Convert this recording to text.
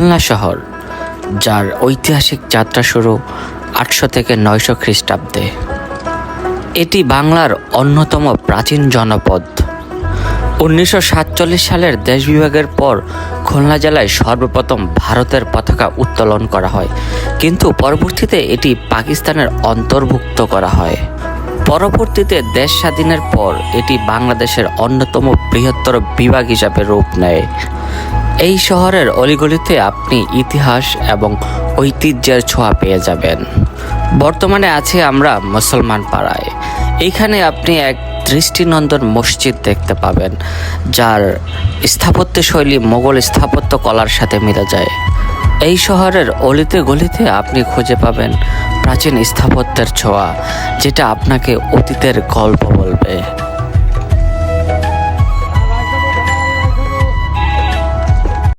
খুলনা শহর, যার ঐতিহাসিক যাত্রা শুরু 800 থেকে 900 খ্রিস্টাব্দে। এটি বাংলার অন্যতম প্রাচীন জনপদ। 1947 সালের দেশ বিভাগের পর খুলনা জেলায় সর্বপ্রথম ভারতের পতাকা উত্তোলন করা হয়, কিন্তু পরবর্তীতে এটি পাকিস্তানের অন্তর্ভুক্ত করা হয়। পরবর্তীতে দেশ স্বাধীনের পর এটি বাংলাদেশের অন্যতম বৃহত্তর বিভাগ হিসাবে রূপ নেয়। এই শহরের অলিগলিতে আপনি ইতিহাস এবং ঐতিহ্যের ছোঁয়া পেয়ে যাবেন। বর্তমানে আছি আমরা মুসলমান পাড়ায়। এইখানে আপনি এক দৃষ্টিনন্দন মসজিদ দেখতে পাবেন, যার স্থাপত্য শৈলী মোগল স্থাপত্য কলার সাথে মিলে যায়। এই শহরের অলিতে গলিতে আপনি খুঁজে পাবেন প্রাচীন স্থাপত্যের ছোঁয়া, যেটা আপনাকে অতীতের গল্প বলবে।